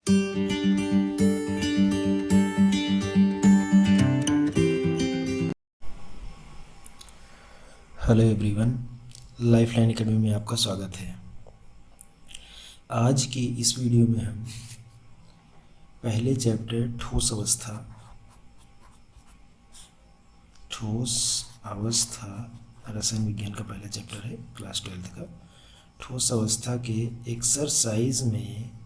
Hello everyone, lifeline academy में आपका स्वागत है। आज की इस वीडियो में हम पहले चैप्टर ठोस अवस्था रसायन विज्ञान का पहला चैप्टर है, क्लास 12 का। ठोस अवस्था के एक्सरसाइज में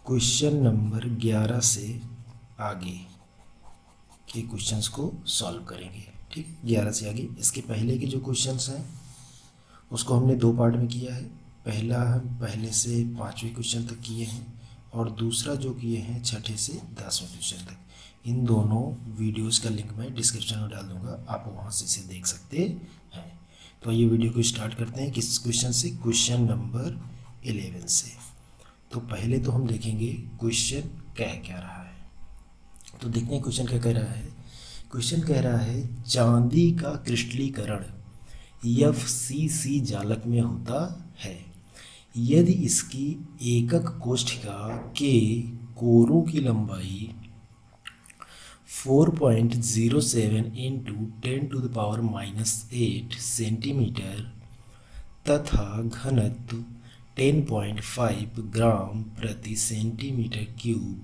क्वेश्चन नंबर 11 से आगे के क्वेश्चंस को सॉल्व करेंगे। ठीक, 11 से आगे। इसके पहले के जो क्वेश्चंस हैं उसको हमने दो पार्ट में किया है। पहला हम पहले से 5वें क्वेश्चन तक किए हैं और दूसरा जो किए हैं 6ठे से 10वें क्वेश्चन तक। इन दोनों वीडियोस का लिंक मैं डिस्क्रिप्शन में डाल दूंगा, आप वहाँ से इसे देख सकते हैं। तो ये वीडियो को स्टार्ट करते हैं किस क्वेश्चन से, क्वेश्चन नंबर 11 से। तो पहले तो हम देखेंगे क्वेश्चन कह क्या रहा है। तो देखते हैं क्वेश्चन क्या कह रहा है। क्वेश्चन कह रहा है चांदी का क्रिस्टलीकरण FCC जालक में होता है यदि इसकी एकक कोष्ठिका के कोरों की लंबाई 4.07 इंटू 10⁻⁸ सेंटीमीटर तथा घनत्व 10.5 ग्राम प्रति सेंटीमीटर क्यूब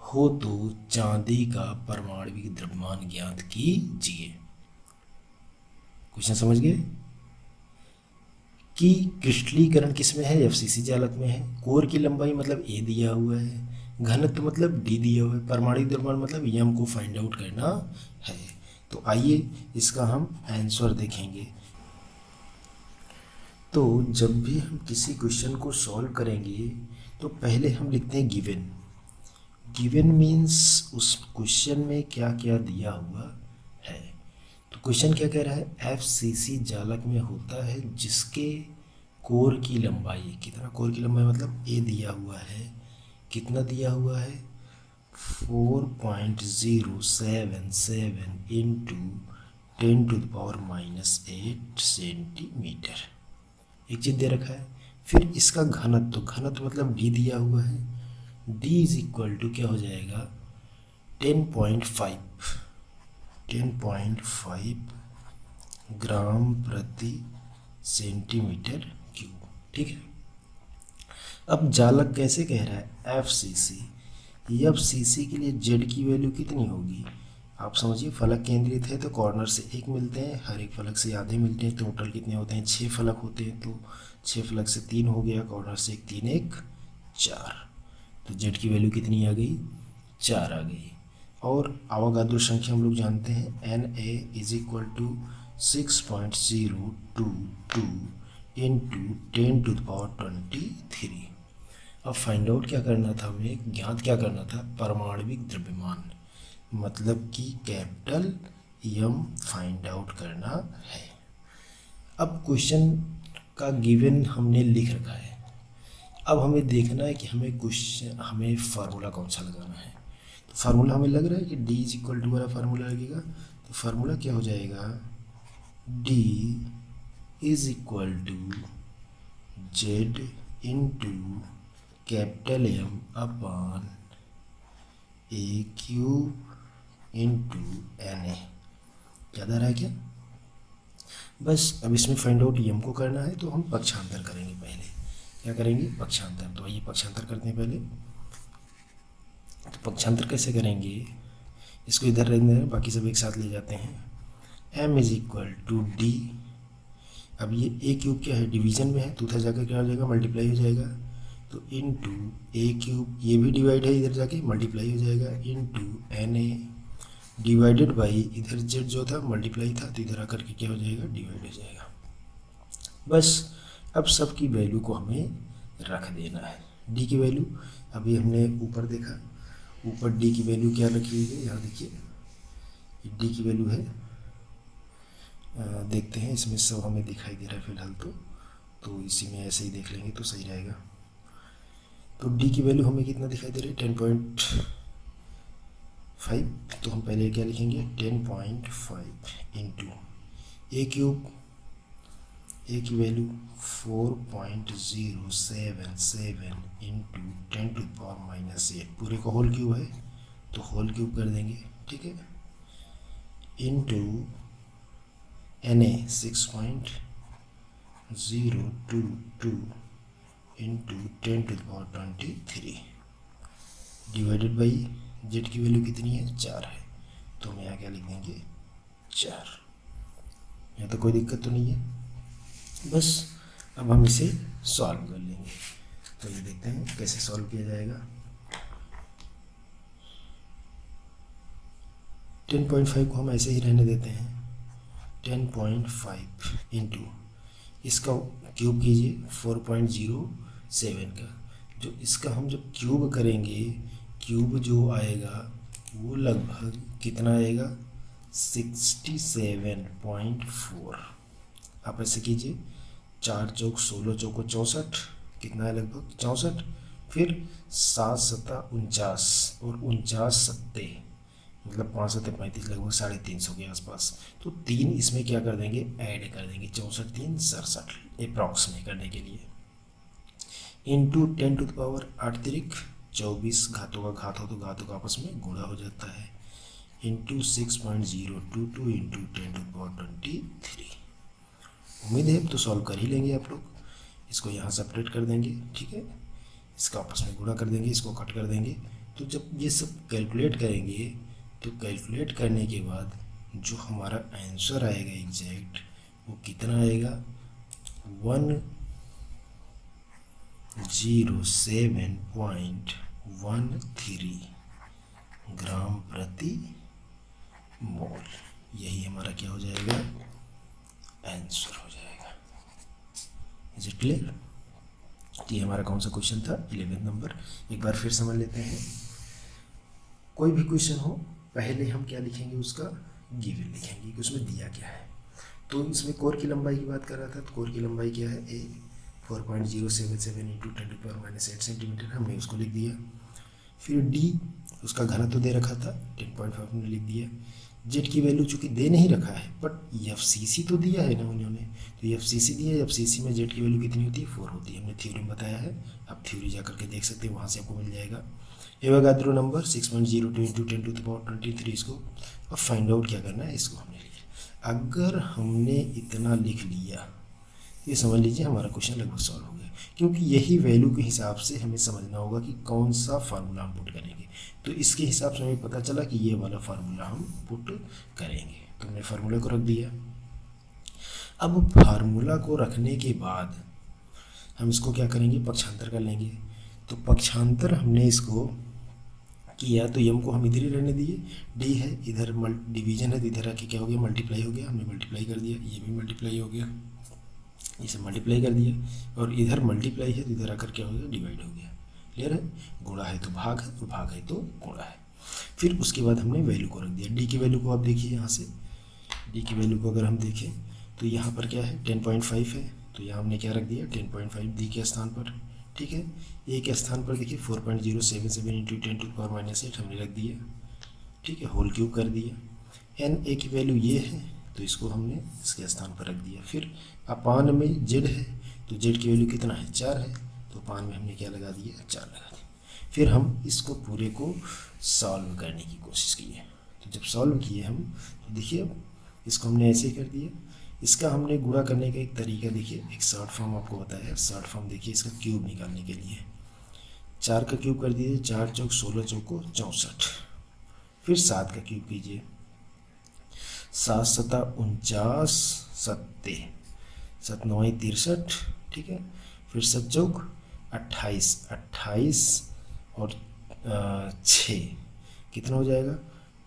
हो तो चांदी का परमाणविक द्रव्यमान ज्ञात कीजिए। क्वेश्चन समझ गए कि क्रिस्टलीकरण किस में है, FCC जालक में है। कोर की लंबाई मतलब A दिया हुआ है, घनत्व मतलब D दिया हुआ है, परमाणु द्रव्यमान मतलब M को फाइंड आउट करना है। तो आइए इसका हम आंसर देखेंगे। तो जब भी हम किसी क्वेश्चन को सॉल्व करेंगे तो पहले हम लिखते हैं गिवन। गिवन मीन्स उस क्वेश्चन में क्या क्या दिया हुआ है। तो क्वेश्चन क्या कह रहा है, FCC जालक में होता है जिसके कोर की लंबाई, कितना कोर की लंबाई मतलब A दिया हुआ है, कितना दिया हुआ है 4.077 इंटू 10⁻⁸ सेंटीमीटर, एक चीज़ दे रखा है। फिर इसका घनत्व, घनत्व मतलब D दिया हुआ है, D इज इक्वल टू क्या हो जाएगा 10.5 ग्राम प्रति सेंटीमीटर क्यूब। ठीक है, अब जालक कैसे कह रहा है FCC के लिए Z की वैल्यू कितनी होगी। आप समझिए, फलक केंद्रित है तो कॉर्नर से एक मिलते हैं, हर एक फलक से आधे मिलते हैं। टोटल कितने होते हैं, 6 फलक होते हैं, तो 6 फलक से 3 हो गया, कॉर्नर से 1, 3 1 4। तो Z की वैल्यू कितनी आ गई, 4 आ गई। और अवोगाद्रो संख्या हम लोग जानते हैं Na is equal to 6.022 into 10⁻23। अब फाइंड आउट क्या करना था हमें, ज्ञात क्या करना था, परमाणविक द्रव्यमान मतलब कि कैपिटल M फाइंड आउट करना है। अब क्वेश्चन का गिवन हमने लिख रखा है। अब हमें देखना है कि हमें फार्मूला कौन सा लगाना है। तो फार्मूला हमें लग रहा है कि D इज इक्वल टू वाला फार्मूला लगेगा। तो फार्मूला क्या हो जाएगा, D is equal to Z into capital M upon A cube into Na। याद आ रहा है क्या। बस अब इसमें फाइंड आउट M को करना है, तो हम पक्षांतर करेंगे। पहले क्या करेंगे, पक्षांतर। तो आइए पक्षांतर करते हैं पहले। तो पक्षांतर कैसे करेंगे, इसको इधर रहने दें, बाकी सब एक साथ ले जाते हैं। M is equal to D। अब ये A क्यूब क्या है, डिवीजन में है, तो उधर जाकर क्या हो जाएगा, मल्टीप्लाई हो जाएगा। तो इंटू A क्यूब, ये भी डिवाइड है, इधर जाके मल्टीप्लाई हो जाएगा, इंटू Na डिवाइडेड बाई इधर Z जो था मल्टीप्लाई था, तो इधर आकर के क्या हो जाएगा, डिवाइड हो जाएगा। बस अब सब की वैल्यू को हमें रख देना है। D की वैल्यू अभी हमने ऊपर देखा, ऊपर D की वैल्यू क्या रखी हुई है, यहाँ देखिए D की वैल्यू है, देखते हैं इसमें सब हमें दिखाई दे रहा है फिलहाल। तो इसी में ऐसे ही देख लेंगे तो सही रहेगा। तो D की वैल्यू हमें कितना दिखाई दे रही है, 10.5। तो हम पहले क्या लिखेंगे, 10.5 इंटू A क्यूब ए की वैल्यू 4.077 इंटू 10⁻⁻8 पूरे का होल क्यूब है तो होल क्यूब कर देंगे, ठीक है, into N A 6.022 into 10⁻23 divided by Z की वैल्यू कितनी है 4 है, तो हम यहाँ क्या लिख देंगे 4। यहाँ तो कोई दिक्कत तो नहीं है, बस अब हम इसे सॉल्व कर लेंगे। तो ये देखते हैं कैसे सॉल्व किया जाएगा। 10.5 को हम ऐसे ही रहने देते हैं, 10.5 इंटू इसका क्यूब कीजिए 4.07 का, जो इसका हम जब क्यूब करेंगे क्यूब जो आएगा वो लगभग कितना आएगा 67.4। आप ऐसे कीजिए 4 चौक 16 चौको 64, कितना है लगभग 64, फिर 7 सत्ता 49 और 49 सत्ते मतलब 5 सत्ते 35 लगभग 350 के आसपास। तो 3 इसमें क्या कर देंगे ऐड कर देंगे, 64 3 67 अप्रॉक्स में करने के लिए, इंटू 10⁻8 तिरिक 24, घातों का घात हो तो घातों का आपस में गुणा हो जाता है, इंटू 6.022 इंटू 10⁻23। उम्मीद है अब तो सॉल्व कर ही लेंगे आप लोग। इसको यहाँ सेपरेट कर देंगे, ठीक है, इसका आपस में गुणा कर देंगे, इसको कट कर देंगे। तो जब ये सब कैलकुलेट करेंगे तो कैलकुलेट करने के बाद जो हमारा आंसर आएगा एग्जैक्ट वो कितना आएगा 107.13 ग्राम प्रति मोल। यही हमारा क्या हो जाएगा आंसर हो जाएगा। Is it clear? तो ये हमारा कौन सा क्वेश्चन था 11 नंबर। एक बार फिर समझ लेते हैं। कोई भी क्वेश्चन हो पहले हम क्या लिखेंगे उसका गिवन लिखेंगे कि उसमें दिया क्या है। तो इसमें कोर की लंबाई की बात कर रहा था, तो कोर की लंबाई क्या है ए 4.077 इंटू 10⁻⁸ सेंटीमीटर, हमने उसको लिख दिया। फिर डी उसका घनत्व दे रखा था 10.5 हमने लिख दिया। जेड की वैल्यू चूँकि दे नहीं रखा है बट एफसीसी तो दिया है ना उन्होंने, तो एफसीसी दिया है, एफसीसी में जेड की वैल्यू कितनी होती है 4 होती है, हमने थ्योरी में बताया है। आप थ्योरी जा करके देख सकते हैं, वहाँ से आपको मिल जाएगा। एवोगाद्रो नंबर 6.02 इंटू 10⁻23 इसको अब फाइंड आउट क्या करना है इसको हमने लिया। अगर हमने इतना लिख लिया ये समझ लीजिए हमारा क्वेश्चन लगभग सॉल्व हो गया, क्योंकि यही वैल्यू के हिसाब से हमें समझना होगा कि कौन सा फार्मूला हम पुट करेंगे। तो इसके हिसाब से हमें पता चला कि ये वाला फार्मूला हम पुट करेंगे, तो हमने फार्मूले को रख दिया। अब फार्मूला को रखने के बाद हम इसको क्या करेंगे पक्षांतर कर लेंगे। तो पक्षांतर हमने इसको किया तो यम को हम इधर ही रहने दिए, डी है इधर डिवीजन है तो इधर आके क्या हो गया मल्टीप्लाई हो गया, हमने मल्टीप्लाई कर दिया, ये भी मल्टीप्लाई हो गया, इसे मल्टीप्लाई कर दिया, और इधर मल्टीप्लाई है तो इधर आकर क्या हो गया डिवाइड हो गया। क्लियर है? गुणा है तो भाग है, और भाग है तो गुणा है। फिर उसके बाद हमने वैल्यू को रख दिया। डी की वैल्यू को आप देखिए यहाँ से, डी की वैल्यू को अगर हम देखें तो यहाँ पर क्या है 10.5 है, तो यहाँ हमने क्या रख दिया 10.5 डी के स्थान पर, ठीक है। ए के स्थान पर देखिए 4.077 इंटू 10⁻⁸ हमने रख दिया, ठीक है, होल क्यूब कर दिया। एन ए की वैल्यू ये है तो इसको हमने इसके स्थान पर रख दिया। फिर अपान में जेड है तो जेड की वैल्यू कितना है 4 है, तो अपान में हमने क्या लगा दिया 4 लगा दिया। फिर हम इसको पूरे को सॉल्व करने की कोशिश की है। तो जब सॉल्व किए हम तो देखिए इसको हमने ऐसे ही कर दिया। इसका हमने गुणा करने का एक तरीका देखिए, एक शॉर्ट फॉर्म आपको बताया। शॉर्ट फॉर्म देखिए इसका क्यूब निकालने के लिए 4 का क्यूब कर दीजिए, 4 चौक 16 चौको 64, फिर 7 का क्यूब कीजिए, 7 सता 49 सत्ते 7 9 63, ठीक है, फिर 7 चौक 28 28 और 6 कितना हो जाएगा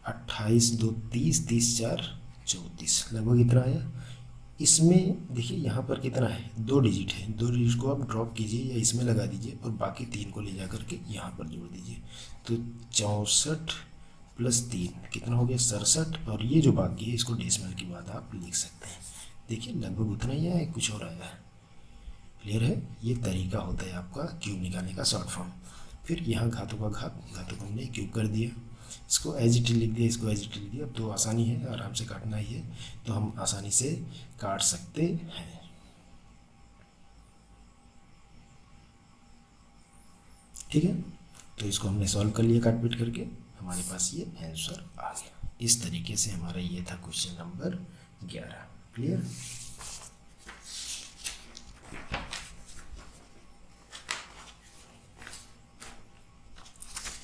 28 2 30 30 4 34 लगभग इतना आया। इसमें देखिए यहाँ पर कितना है 2 डिजिट है, 2 डिजिट को आप ड्रॉप कीजिए या इसमें लगा दीजिए और बाकी 3 को ले जा करके यहाँ पर जोड़ दीजिए। तो 64 प्लस 3 कितना हो गया 67, और ये जो बाकी है इसको डेसिमल की बात आप लिख सकते हैं। देखिए लगभग उतना ही आया है, कुछ और आया है। क्लियर है? ये तरीका होता है आपका क्यूब निकालने का शॉर्ट फॉर्म। फिर यहाँ घातों का घातों को हमने क्यूब कर दिया, इसको एज इट लिख दिया, इसको एज इट लिख दिया। अब तो आसानी है, आराम से काटना ही है, तो हम आसानी से काट सकते हैं। ठीक है, तो इसको हमने सॉल्व कर लिया काट पीट करके, हमारे पास ये आंसर आ गया। इस तरीके से हमारा ये था क्वेश्चन नंबर 11। क्लियर।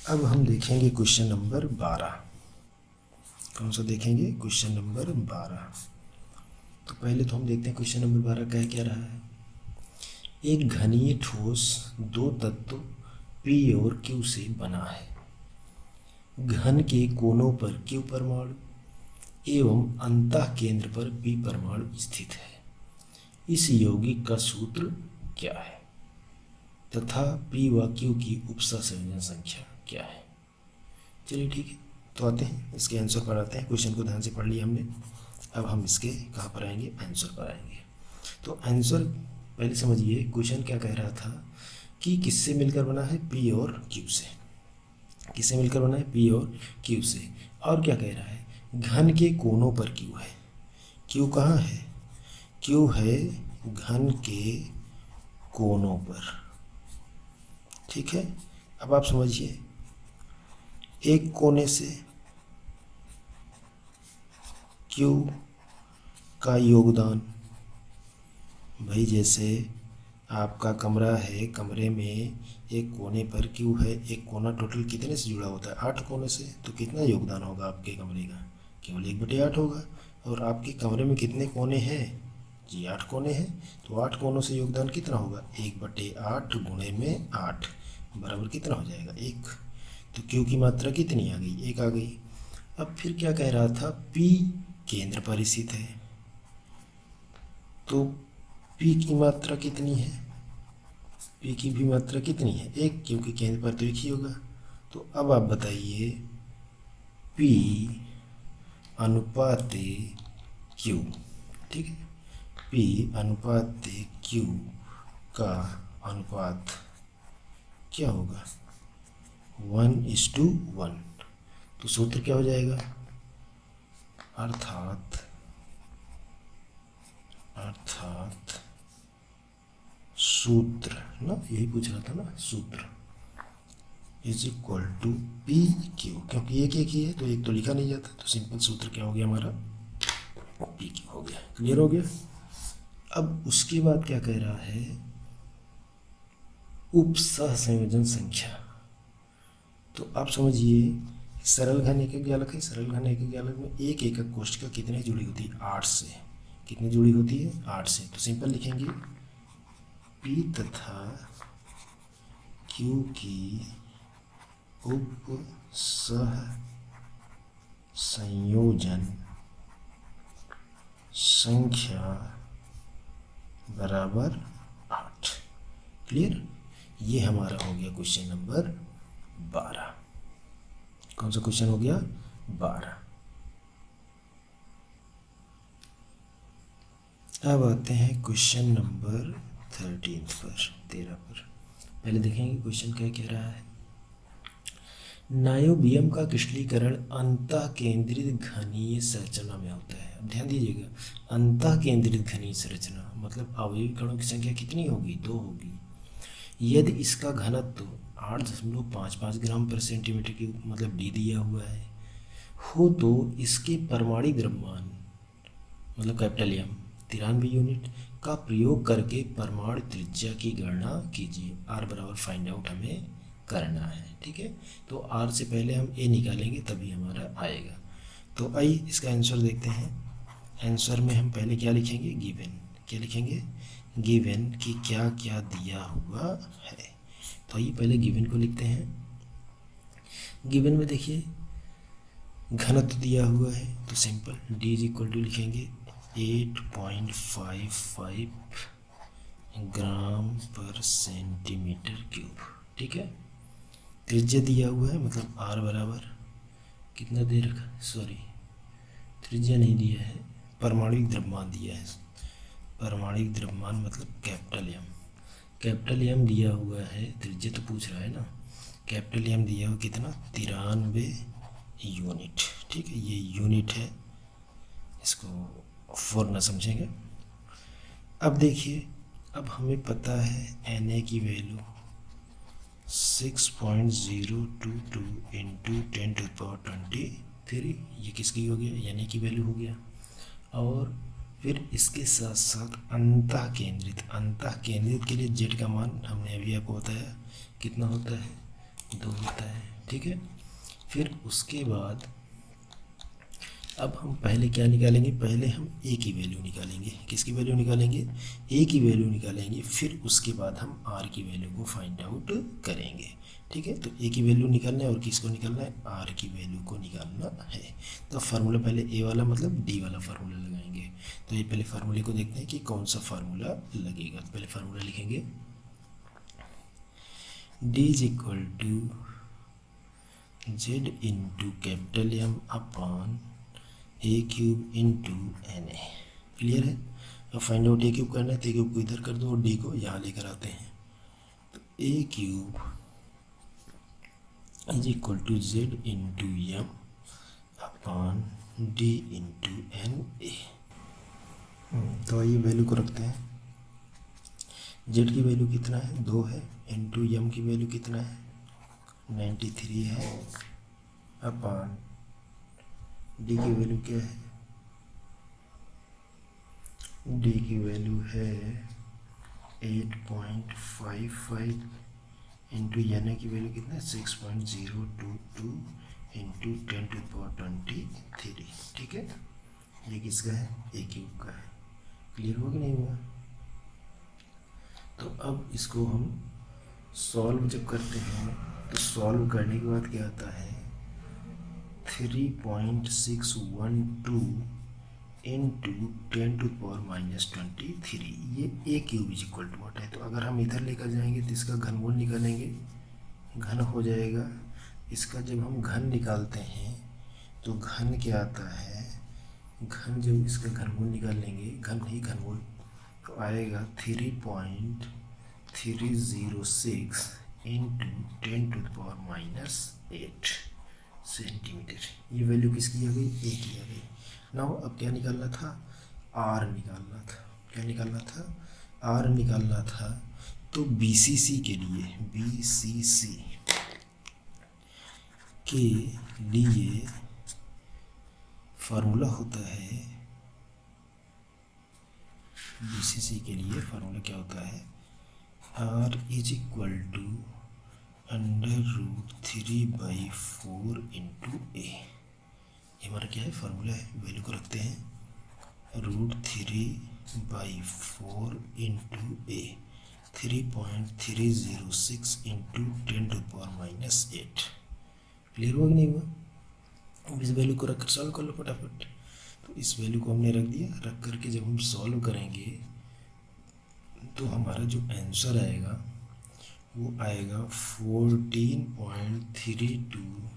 अब हम देखेंगे क्वेश्चन नंबर 12। कौन सा देखेंगे? Question number 12। तो पहले तो हम देखते हैं क्वेश्चन नंबर 12 कह क्या रहा है। एक घनीय ठोस दो तत्व P और Q से बना है। घन के कोनों पर Q परमाणु एवं अंतः केंद्र पर P परमाणु स्थित है। इस यौगिक का सूत्र क्या है तथा P व Q की उपसंयोजन संख्या क्या है? चलिए ठीक है, तो आते हैं इसके आंसर पर आते हैं। क्वेश्चन को ध्यान से पढ़ लिया हमने, अब हम इसके कहाँ पर आएंगे? आंसर पर आएंगे। तो आंसर पहले समझिए, क्वेश्चन क्या कह रहा था कि किससे मिलकर बना है? P और Q से। किससे मिलकर बना है? P और Q से। और क्या कह रहा है? घन के कोनों पर Q है। Q कहाँ है? Q है घन के कोनों पर। ठीक है, अब आप समझिए, एक कोने से Q का योगदान, भाई जैसे आपका कमरा है, कमरे में एक कोने पर Q है, एक कोना टोटल कितने से जुड़ा होता है? 8 कोने से। तो कितना योगदान होगा आपके कमरे का? केवल 1/8 होगा। और आपके कमरे में कितने कोने हैं? जी 8 कोने हैं। तो 8 कोनों से योगदान कितना होगा? 1/8 गुणे में 8 बराबर कितना हो जाएगा? 1। तो Q की मात्रा कितनी आ गई? 1 आ गई। अब फिर क्या कह रहा था? P केंद्र पर स्थित है, तो P की मात्रा कितनी है? P की भी मात्रा कितनी है? 1, क्योंकि केंद्र पर तो एक ही होगा। तो अब आप बताइए, P अनुपात Q, ठीक है, P अनुपात Q का अनुपात क्या होगा? 1:1। तो सूत्र क्या हो जाएगा? अर्थात सूत्र ना, यही पूछ रहा था ना, सूत्र is equal to P Q, क्योंकि एक ही है तो एक तो लिखा नहीं जाता, तो सिंपल सूत्र क्या हो गया हमारा? पी क्यू हो गया। क्लियर हो गया। अब उसके बाद क्या कह रहा है? उपसंयोजन संख्या। तो आप समझिए, सरल घन एकक जालक है, सरल घन एकक जालक में एक एकक कोष्ठिका कितने जुड़ी होती है? 8 से। कितनी जुड़ी होती है? 8 से। तो सिंपल लिखेंगे, P तथा Q की उपसंयोजन संख्या बराबर 8। क्लियर। ये हमारा हो गया क्वेश्चन नंबर 12। कौन सा क्वेश्चन हो गया? 12। अब आते हैं क्वेश्चन नंबर 13 पर। पहले देखेंगे क्वेश्चन क्या कह रहा है। नायोबियम का क्रिस्टलीकरण अंतः केंद्रित घनीय संरचना में होता है। अब ध्यान दीजिएगा, अंतः केंद्रित घनीय संरचना मतलब अवयवी कणों की संख्या कितनी होगी? 2 होगी। यदि इसका घनत्व 8.55 ग्राम पर सेंटीमीटर की मतलब D दिया हुआ है हो, तो इसके परमाणु द्रव्यमान मतलब कैपिटल M 93 यूनिट का प्रयोग करके परमाणु त्रिज्या की गणना कीजिए। R बराबर फाइंड आउट हमें करना है। ठीक है, तो R से पहले हम A निकालेंगे तभी हमारा आएगा। तो आइए इसका आंसर देखते हैं। आंसर में हम पहले क्या लिखेंगे? गिवन। क्या लिखेंगे? गिवन कि क्या क्या दिया हुआ है। तो आइए पहले गिवन को लिखते हैं। गिवन में देखिए घनत्व दिया हुआ है, तो simple D is equal to लिखेंगे 8.55 ग्राम पर सेंटीमीटर क्यूब। ठीक है, त्रिज्या दिया हुआ है मतलब R बराबर कितना दे रखा? सॉरी, त्रिज्या नहीं दिया है, परमाणुक द्रव्यमान दिया है। परमाणुक द्रव्यमान मतलब कैपिटल M। कैपिटल M दिया हुआ है, त्रिज्या तो पूछ रहा है ना। कैपिटल M दिया हुआ कितना? 93 यूनिट। ठीक है, ये यूनिट है, इसको फोर ना समझेंगे। अब देखिए, अब हमें पता है Na की वैल्यू 6.022 इंटू 10⁻23, ये किसकी हो गया, यानी कि वैल्यू हो गया। और फिर इसके साथ साथ अंतः केंद्रित के लिए जेड का मान हमने अभी आपको बताया कितना होता है, 2 होता है, ठीक है। फिर उसके बाद अब हम पहले क्या निकालेंगे, पहले हम ए की वैल्यू निकालेंगे। किसकी वैल्यू निकालेंगे, ए की वैल्यू निकालेंगे। फिर उसके बाद हम आर की वैल्यू को फाइंड आउट करेंगे, ठीक है। तो ए की वैल्यू निकालना है और किसको निकालना है, आर की वैल्यू को निकालना है। तो फार्मूला पहले ए वाला मतलब डी वाला फार्मूला लगाएंगे। तो ये पहले फार्मूले को देखते हैं कि कौन सा फार्मूला लगेगा। तो पहले फार्मूला लिखेंगे, D is equal to Z into capital M upon A cube into N A. Clear है। अब फाइंड आउट ए क्यूब करना है तो ए क्यूब को इधर कर दो और डी को यहाँ लेकर आते हैं। तो A cube is equal to Z into M upon D into N A. तो आइए वैल्यू को रखते हैं। जेड की वैल्यू कितना है, 2 है, इंटू एम की वैल्यू कितना है, 93 है, अपॉन डी की वैल्यू क्या है, डी की वैल्यू है 8.55 इंटू एन की वैल्यू कितना है, 6.022 इंटू 10⁻23, ठीक है। ये किसका है, ए क्यूब का है। क्लियर हुआ कि नहीं हुआ। तो अब इसको हम सॉल्व जब करते हैं तो सॉल्व करने के बाद क्या आता है, 3.612 इंटू 10⁻23, ये A cube is equal to what है। तो अगर हम इधर लेकर जाएंगे तो इसका घनमूल निकालेंगे, घन हो जाएगा। इसका जब हम घन निकालते हैं तो घन क्या आता है, घन जब इसका घनमूल निकाल लेंगे, घन ही घनमूल, तो आएगा 3.306 इंटू 10⁻⁸ सेंटीमीटर। ये वैल्यू किसकी आ गई, ए की आ गई। नाउ अब क्या निकालना था, आर निकालना था। क्या निकालना था, आर निकालना था। तो बीसीसी के लिए, बीसीसी के लिए फार्मूला होता है, बीसीसी के लिए फार्मूला क्या होता है, R is equal to √3/4 into A. ये हमारा क्या है, फार्मूला है। वैल्यू को रखते हैं, √3/4 इंटू ए, 3.306 इंटू 10⁻⁸। क्लियर हुआ कि नहीं हुआ। अब इस वैल्यू को रखकर सॉल्व कर लो फटाफट। तो इस वैल्यू को हमने रख दिया, रख करके जब हम सॉल्व करेंगे तो हमारा जो आंसर आएगा वो आएगा 14.32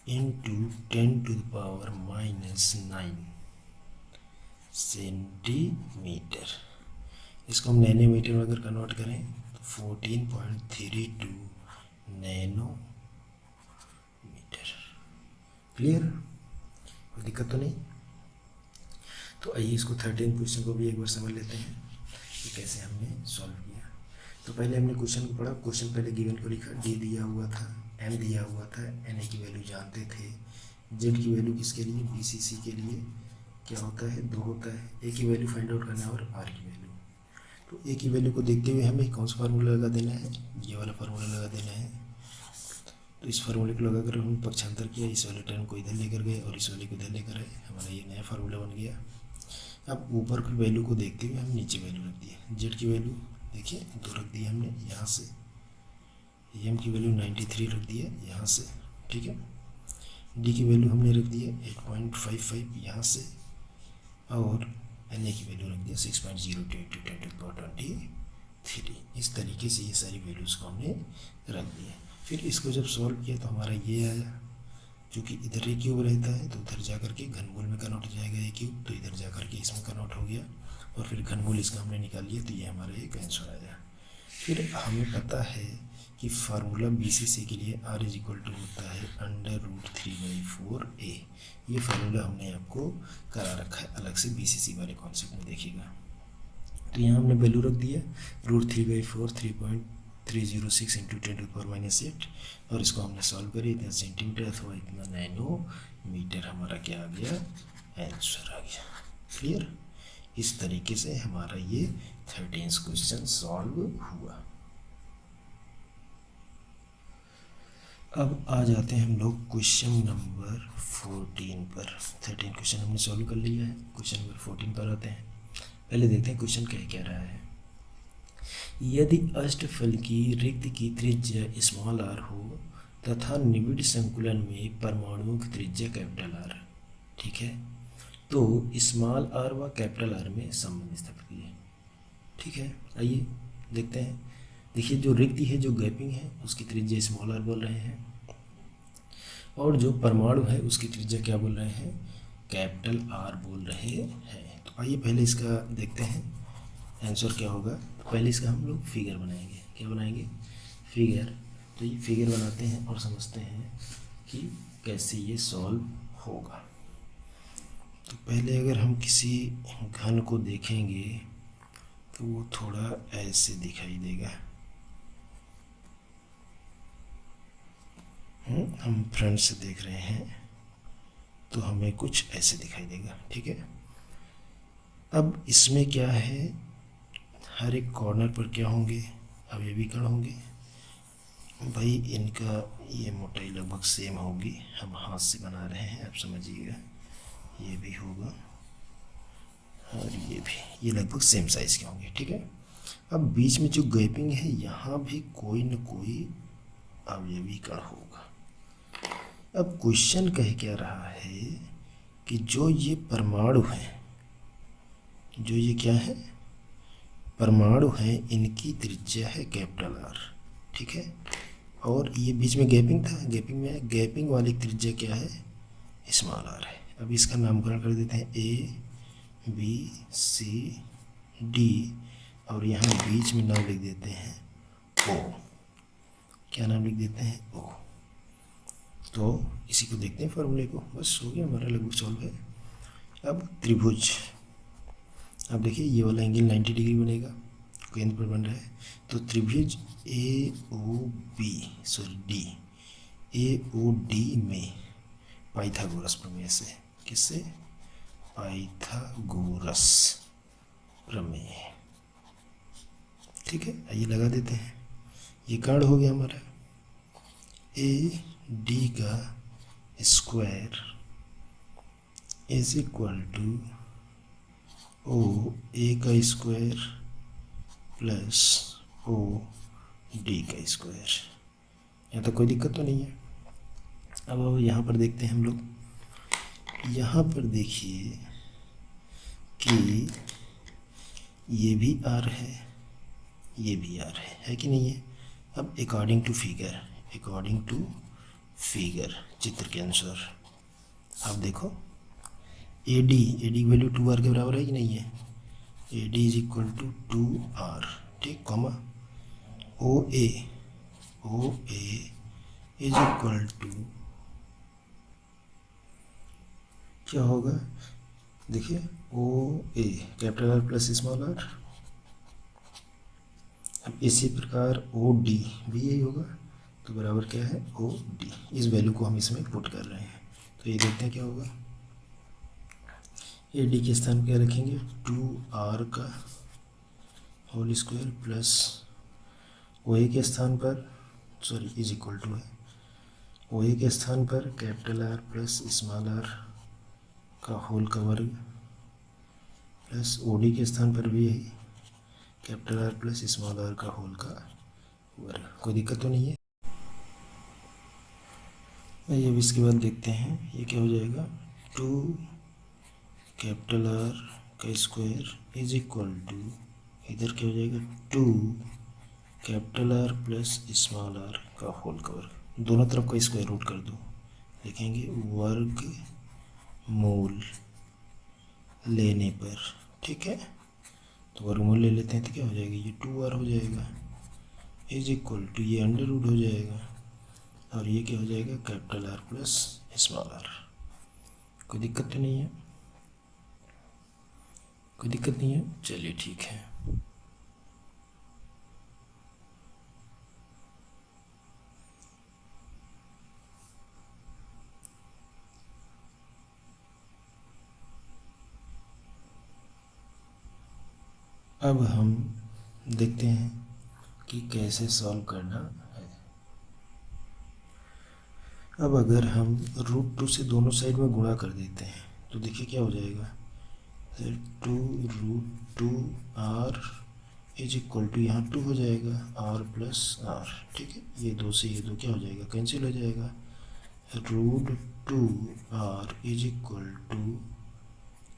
इंटू 10⁻⁹ सेंटीमीटर। इसको हम नैनोमीटर में अगर कन्वर्ट करें तो 14.32 नैनोमीटर। क्लियर, कोई दिक्कत तो नहीं। तो आइए इसको 13 क्वेश्चन को भी एक बार समझ लेते हैं कि कैसे हमने सॉल्व किया। तो पहले हमने क्वेश्चन को पढ़ा, क्वेश्चन पहले गिवन को लिखा, डी दिया हुआ था, एम दिया हुआ था, एन ए की वैल्यू जानते थे, जेड की वैल्यू किसके लिए, बीसीसी के लिए क्या होता है, 2 होता है, ए की वैल्यू फाइंड आउट करना है और आर की वैल्यू। तो ए की वैल्यू को देखते हुए हमें कौन सा फार्मूला लगा देना है, ये वाला फार्मूला लगा देना है। तो इस फार्मूले को लगाकर हम पक्षांतर किया, इस वाले टर्म को इधर लेकर गए और इस वाले को इधर लेकर आए, हमारा ये नया फार्मूला बन गया। अब ऊपर की वैल्यू को देखते हुए हम नीचे वैल्यू रख दिए। जेड की वैल्यू देखिए 2 रख दी हमने यहाँ से, एम की वैल्यू 93 रख दी है यहाँ से, ठीक है। डी की वैल्यू हमने रख दी है 8.55 यहाँ से, और एन ए की वैल्यू रख दिया 6.022 10⁻23। इस तरीके से ये सारी वैल्यूज़ को हमने रख दिया। फिर इसको जब सॉल्व किया तो हमारा ये आया, क्योंकि इधर ए क्यूब रहता है तो उधर जा करके घनमूल में कन्वर्ट हो जाएगा ए क्यूब, तो इधर जा करके इसमें कन्वर्ट हो गया और फिर घनमूल इसका हमने निकाल लिया, तो ये हमारा एक आंसर आया। फिर हमें पता है कि फार्मूला बीसीसी के लिए आर इज इक्वल टू होता है √3/4 ए। ये फार्मूला हमने आपको करा रखा है अलग से बीसीसी वाले कॉन्सेप्ट में, देखिएगा। तो यहाँ हमने वैल्यू रख दिया √3/4, 306 इंटू 10⁻⁸ और इसको हमने सॉल्व करी, इतना सेंटीमीटर अथवा इतना नैनोमीटर हमारा क्या आ गया, आंसर आ गया। क्लियर। इस तरीके से हमारा ये 13 क्वेश्चन सॉल्व हुआ। अब आ जाते हैं हम लोग क्वेश्चन नंबर 14 पर। 13 क्वेश्चन हमने सॉल्व कर लिया है, क्वेश्चन नंबर 14 पर आते हैं। पहले देखते हैं क्वेश्चन क्या रहा है। यदि अष्टफल की रिक्त की त्रिज्या स्मॉल आर हो तथा निबिड़ संकुलन में परमाणुओं की त्रिज्या कैपिटल आर, ठीक है, तो स्मॉल आर व कैपिटल आर में संबंध स्थापित कीजिए। ठीक है, आइए देखते हैं। देखिए जो रिक्ति है, जो गैपिंग है, उसकी त्रिज्या स्मॉल आर बोल रहे हैं, और जो परमाणु है उसकी त्रिज्या क्या बोल रहे हैं, कैपिटल आर बोल रहे हैं। तो आइए पहले इसका देखते हैं आंसर क्या होगा। तो पहले इसका हम लोग फिगर बनाएंगे। क्या बनाएंगे, फिगर। तो ये फिगर बनाते हैं और समझते हैं कि कैसे ये सॉल्व होगा। तो पहले अगर हम किसी घन को देखेंगे तो वो थोड़ा ऐसे दिखाई देगा। हम फ्रंट से देख रहे हैं तो हमें कुछ ऐसे दिखाई देगा। ठीक है, अब इसमें क्या है, हर एक कॉर्नर पर क्या होंगे, अवयवी कण होंगे। भाई इनका ये मोटाई लगभग सेम होगी, हम हाथ से बना रहे हैं, आप समझिएगा। ये भी होगा और ये भी, ये लगभग सेम साइज के होंगे। ठीक है, अब बीच में जो गैपिंग है यहाँ भी कोई न कोई अवयवी कण होगा। अब क्वेश्चन कह क्या रहा है कि जो ये परमाणु है, जो ये क्या है, परमाणु है, इनकी त्रिज्या है कैपिटल आर। ठीक है, और ये बीच में गैपिंग था, गैपिंग में गैपिंग वाली त्रिज्या क्या है, स्मॉल आर है। अब इसका नामकरण कर देते हैं ए बी सी डी, और यहाँ बीच में नाम लिख देते हैं ओ। क्या नाम लिख देते हैं, ओ। तो इसी को देखते हैं फॉर्मूले को, बस हो गया हमारा, लगभग सॉल्व है। अब त्रिभुज, अब देखिए ये वाला एंगल 90 डिग्री बनेगा, केंद्र पर बन रहा है। तो त्रिभुज ए ओ डी, ए ओ डी में पाइथागोरस प्रमेय से, किससे, पाइथागोरस प्रमेय। ठीक है, आइए लगा देते हैं। ये कार्ड हो गया हमारा, ए डी का square is equal to O A का स्क्वायर प्लस ओ डी का स्क्वायर। यहाँ तो कोई दिक्कत तो नहीं है। अब यहाँ पर देखते हैं हम लोग, यहाँ पर देखिए कि ये भी आर है, ये भी आर है कि नहीं है। अब अकॉर्डिंग टू फिगर, चित्र के अनुसार आप देखो, ए डी वैल्यू 2r के बराबर है कि नहीं है। A D is equal to 2r, ठीक, comma O A is equal to क्या होगा, देखिए O A capital R plus small R. अब इसी प्रकार ओ डी भी यही होगा, तो बराबर क्या है, ओ डी। इस वैल्यू को हम इसमें पुट कर रहे हैं, तो ये देखते हैं क्या होगा। ए डी के स्थान पर क्या रखेंगे, 2r का होल स्क्वायर प्लस ओ ए के स्थान पर, सॉरी इज इक्वल टू है, ओ ए के स्थान पर capital R plus small are का होल का वर्ग, प्लस ओ डी के स्थान पर भी यही capital R plus small are का होल का वर्ग। कोई दिक्कत तो नहीं है। आइए अब इसके बाद देखते हैं ये क्या हो जाएगा, 2 कैपिटल आर का स्क्वायर इज इक्वल टू, इधर क्या हो जाएगा, 2 capital R plus small are का होल का वर्ग। दोनों तरफ का स्क्वायर रूट कर दो, लिखेंगे वर्ग मूल लेने पर। ठीक है, तो वर्गमूल ले लेते हैं तो क्या हो जाएगा, ये 2r हो जाएगा इज इक्वल टू, ये अंडर रूट हो जाएगा, और ये क्या हो जाएगा, capital R plus small r. कोई दिक्कत तो नहीं है, कोई दिक्कत नहीं है, चलिए ठीक है। अब हम देखते हैं कि कैसे सॉल्व करना है। अब अगर हम √2 से दोनों साइड में गुणा कर देते हैं तो देखिए क्या हो जाएगा, 2√2 r इज इक्वल टू, यहाँ 2 हो जाएगा r प्लस r, ठीक है। ये 2 से ये 2 क्या हो जाएगा, कैंसिल हो जाएगा। √2 r is equal to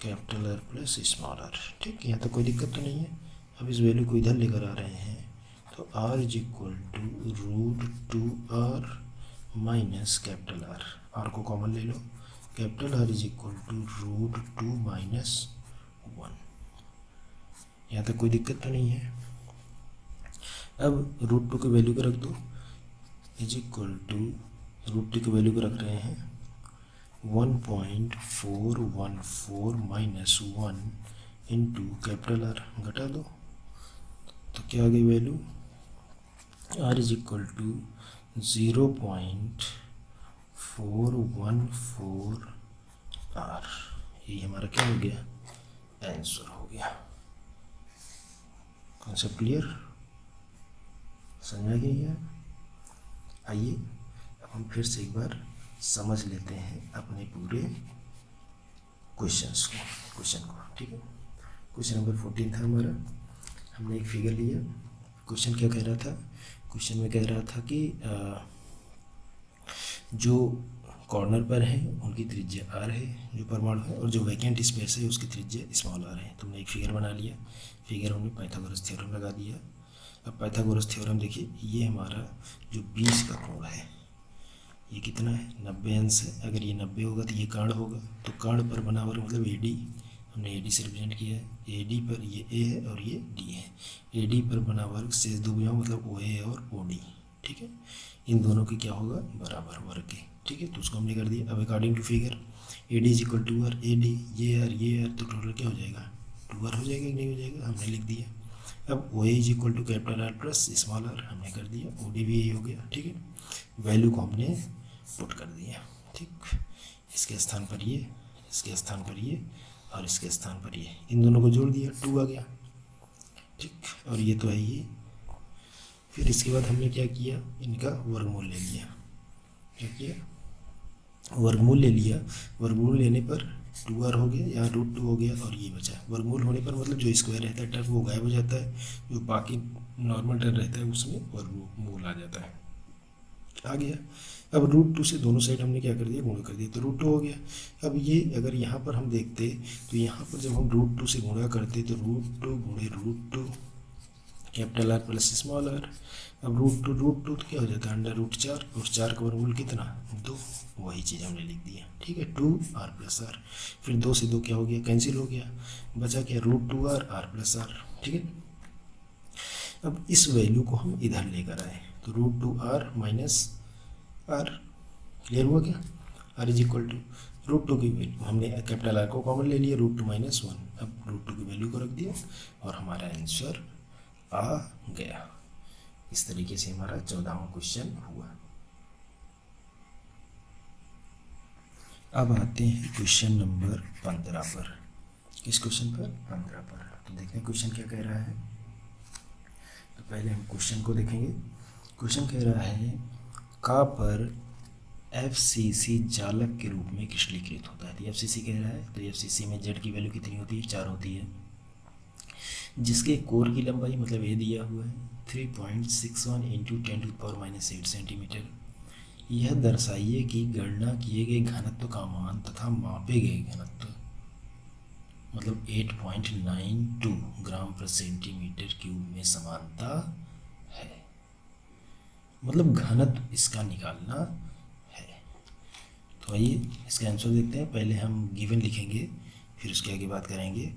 capital R plus small r, ठीक। यहाँ तो कोई दिक्कत तो नहीं है। अब इस वैल्यू को इधर लेकर आ रहे हैं तो r is equal to √2r minus capital R को कॉमन ले लो, capital R is equal to √2 minus 1। यहाँ तक कोई दिक्कत तो नहीं है। अब √2 की वैल्यू को रख दो, इज इक्वल टू √2 की वैल्यू को रख रहे हैं 1.414 माइनस 1 इंटू कैपिटल R, घटा दो तो क्या आ गई value, R is equal to 0.414 R। ये हमारा क्या हो गया, आंसर हो गया। कॉन्सेप्ट क्लियर, समझ आ गई है। आइए अब हम फिर से एक बार समझ लेते हैं अपने पूरे क्वेश्चन को, ठीक है। क्वेश्चन नंबर 14 था हमारा। हमने एक फिगर लिया। क्वेश्चन क्या कह रहा था, क्वेश्चन में कह रहा था कि जो कॉर्नर पर है उनकी त्रिज्या r है, जो परमाणु है, और जो वैकेंट स्पेस है उसकी त्रिज्या स्मॉल r है। तुमने एक फिगर बना लिया, फिगर हमने पाइथागोरस थ्योरम लगा दिया। अब पाइथागोरस थ्योरम देखिए, ये हमारा जो 20 का कोण है ये कितना है, 90 अंश है। अगर ये 90 होगा तो ये कर्ण होगा, तो कर्ण पर बना वर्ग मतलब AD, हमने AD से रिप्रेजेंट किया है। AD पर ये A है और ये D है। AD पर बना वर्ग शेष दो भुजाओं मतलब OA और OD, ठीक है। इन दोनों की क्या होगा, बराबर वर्ग के, ठीक है। तो उसको हमने कर दिया। अब according to figure AD is equal to R, AD ये R तो टोटल क्या हो जाएगा, 2R हो जाएगा कि नहीं हो जाएगा, हमने लिख दिया। अब OA is equal to capital R plus small r, हमने कर दिया। OD भी यही हो गया, ठीक है। वैल्यू को हमने पुट कर दिया, ठीक। इसके स्थान पर ये, इसके स्थान पर ये और इसके स्थान पर ये, इन दोनों को जोड़ दिया, 2 आ गया, ठीक। और ये तो है ये। फिर इसके बाद हमने क्या किया, इनका वर्गमूल ले लिया। क्या किया, वर्गमूल ले लिया। वर्गमूल लेने पर 2R हो गया, यहाँ √2 हो गया और ये बचा। वर्गमूल होने पर मतलब जो स्क्वायर रहता है टर्म वो गायब हो जाता है, जो बाकी नॉर्मल टर्म रहता है उसमें वर्गमूल आ जाता है, आ गया। अब √2 से दोनों साइड हमने क्या कर दिया, गुणा कर दिया, तो √2 हो गया। अब ये अगर यहाँ पर हम देखते तो यहाँ पर जब हम √2 से गुणा करते तो √2 गुणे √2 capital R plus small r। अब √2 तो क्या हो जाता है, √4, और 4 का वर्गमूल कितना, 2, वही चीज़ हमने लिख दिया, ठीक है। 2R प्लस R, फिर 2 से 2 क्या हो गया, कैंसिल हो गया, बचा क्या, √2R R प्लस R, ठीक है। अब इस वैल्यू को हम इधर लेकर आए तो √2R माइनस R, क्लियर हुआ क्या। R इज इक्वल टू √2 की वैल्यू, हमने कैपिटल R को कॉमन ले लिया, √2 माइनस 1। अब √2 की वैल्यू को रख दिया और हमारा आंसर आ गया। इस तरीके से हमारा 14वां क्वेश्चन हुआ। अब आते हैं क्वेश्चन नंबर 15 पर। किस क्वेश्चन पर, 15 पर। तो देखते हैं क्वेश्चन क्या कह रहा है। तो पहले हम क्वेश्चन को देखेंगे। क्वेश्चन कह रहा है का पर FCC जालक के रूप में क्रिस्टलीकृत होता है। तो FCC कह रहा है, तो FCC में Z की वैल्यू कितनी होती है, 4 होती है, जिसके कोर की लंबाई मतलब ये दिया हुआ है 3.61 इंटू 10⁻⁸ सेंटीमीटर। यह दर्शाइए कि गणना किए गए घनत्व का मान तथा मापे गए घनत्व मतलब 8.92 ग्राम पर सेंटीमीटर क्यूब में समानता है। मतलब घनत्व इसका निकालना है। तो आइए इसका आंसर देखते हैं। पहले हम गिवन लिखेंगे, फिर उसके आगे बात करेंगे।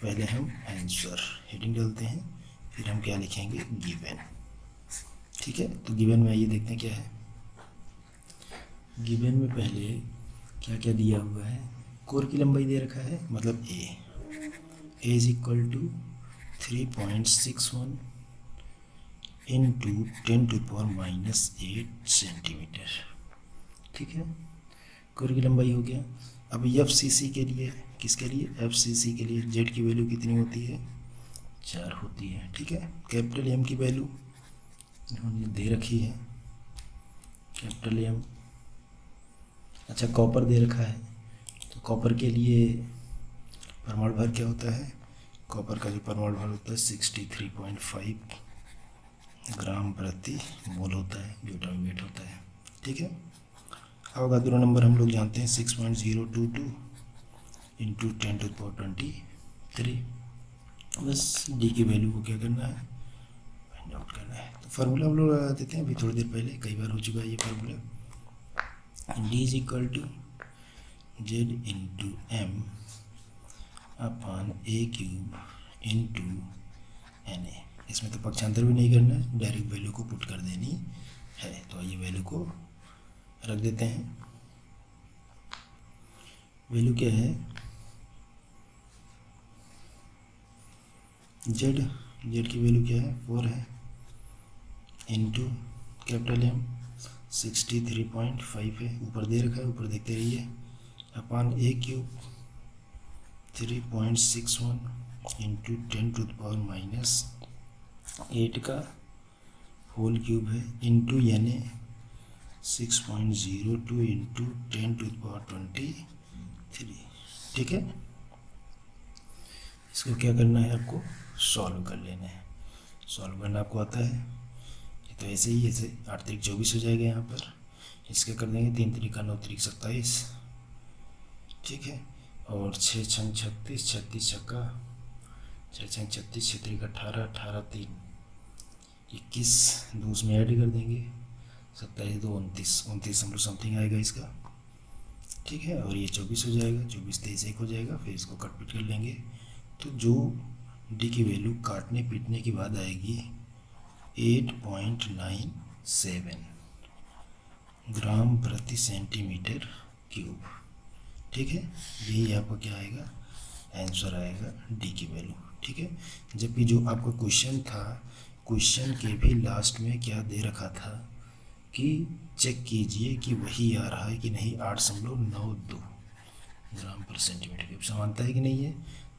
पहले हम आंसर हेडिंग डालते हैं, फिर हम क्या लिखेंगे, गिवन, ठीक है। तो गिवन में आइए देखते हैं क्या है। गिवन में पहले क्या क्या दिया हुआ है, कोर की लंबाई दे रखा है मतलब A is equal to 3.61 into 10⁻⁸ centimetre, ठीक है। कोर की लंबाई हो गया। अब FCC के लिए, किसके लिए, FCC के लिए Z की वैल्यू कितनी होती है, 4 होती है। ठीक है, कैपिटल एम की वैल्यू हमने दे रखी है, कैपिटल एम। अच्छा, कॉपर दे रखा है, तो कॉपर के लिए परमाणु भार क्या होता है? कॉपर का जो परमाणु भार होता है 63.5 ग्राम प्रति मोल होता है, जो एटॉमिक वेट होता है। ठीक है, अवोगाद्रो नंबर हम लोग जानते हैं 6.022 इंटू 10⁻23। बस डी की वैल्यू को क्या करना है? फाइंड आउट करना है। तो फार्मूला हम लोग लगा देते हैं, अभी थोड़ी देर पहले कई बार हो चुका है ये formula. D is equal to Z into M upon A cube into N A. इसमें तो पक्षांतर भी नहीं करना है, डायरेक्ट वैल्यू को पुट कर देनी है। तो आइए वैल्यू को रख देते हैं। वैल्यू क्या है? जेड की वैल्यू क्या है? 4 है, इंटू कैपिटल एम 63.5 है, ऊपर दे रखा है, ऊपर देखते रहिए, अपॉन ए क्यूब 3.61 इंटू 10⁻⁻8 का होल क्यूब है, इंटू यानी 6.02 इंटू 10⁻23। ठीक है, इसको क्या करना है? आपको सॉल्व कर लेना है। सॉल्व करना आपको आता है, तो ऐसे ही, ऐसे 8 3 24 हो जाएगा यहाँ पर। इसके कर देंगे 3 3 9 3 27। ठीक है, और 6 6 36, 36 छक्का 6 6 36, 6 3 18, 18 3 21, 2 उसमें ऐड कर देंगे, 27 2 29, 29 हम लोग समथिंग आएगा इसका। ठीक है, और ये 24 हो जाएगा, 24 23 1 हो जाएगा। फिर इसको कट पिट कर लेंगे, तो जो डी की वैल्यू काटने पीटने के बाद आएगी 8.97 ग्राम प्रति सेंटीमीटर क्यूब। ठीक है, यही आपका क्या आएगा? आंसर आएगा डी की वैल्यू। ठीक है, जबकि जो आपका क्वेश्चन था, क्वेश्चन के भी लास्ट में क्या दे रखा था कि चेक कीजिए कि वही आ रहा है कि नहीं, 8.92 ग्राम पर सेंटीमीटर क्यूब समानता है कि नहीं है।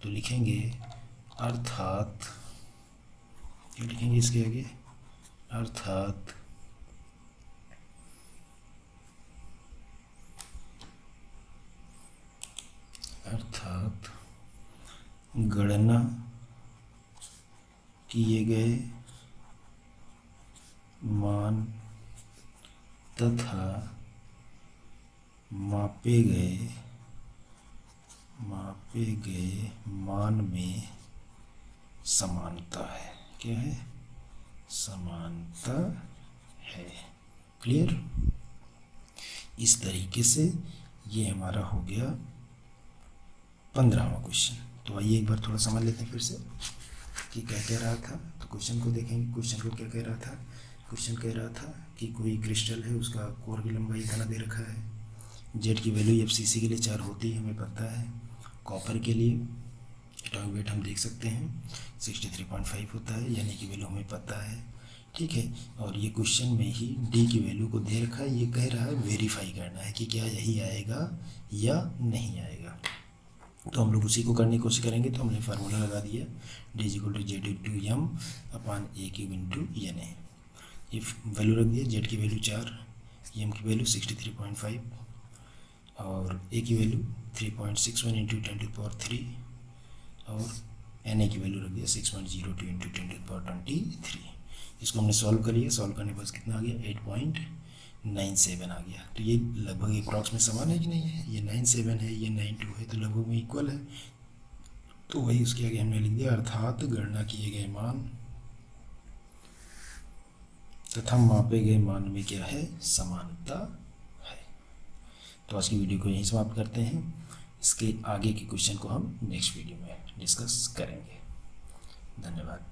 तो लिखेंगे अर्थात, क्या लिखेंगे इसके आगे? अर्थात गणना किए गए मान तथा मापे गए मान में समानता है। क्या है? समानता है। क्लियर? इस तरीके से ये हमारा हो गया 15वां क्वेश्चन। तो आइए एक बार थोड़ा समझ लेते हैं फिर से कि क्या कह रहा था। तो क्वेश्चन को देखेंगे, क्वेश्चन को क्या कह रहा था? क्वेश्चन कह रहा था कि कोई क्रिस्टल है, उसका कोर की लंबाई इतना दे रखा है, जेड की वैल्यू एफसीसी के लिए 4 होती है, हमें पता है। कॉपर के लिए एटॉमिक वेट हम देख सकते हैं 63.5 होता है, यानी कि वैल्यू हमें पता है। ठीक है, और ये क्वेश्चन में ही डी की वैल्यू को दे रखा है, ये कह रहा है वेरीफाई करना है कि क्या यही आएगा या नहीं आएगा। तो हम लोग उसी को करने की कोशिश करेंगे। तो हमने फार्मूला लगा दिया, D is equal to Z into M upon A cube into N A. ये वैल्यू रख दिया, जेड की वैल्यू 4, एम की वैल्यू 63.5 और ए की वैल्यू 3.61 इंटू 10⁻³ और एन ए की वैल्यू रख दिया 6.02 इंटू 10⁻23। इसको हमने सॉल्व करिए, सॉल्व करने के बाद कितना आ गया? 8.97 आ गया। तो ये लगभग अप्रॉक्स में समान है कि नहीं है? ये 97 है, ये 92 है, तो लगभग में इक्वल है। तो वही उसके आगे हमने लिख दिया, अर्थात गणना किए गए मान तथा मापे गए मान में क्या है? समानता है। तो आज की वीडियो को यहीं समाप्त करते हैं। इसके आगे के क्वेश्चन को हम नेक्स्ट वीडियो में डिस्कस करेंगे। धन्यवाद।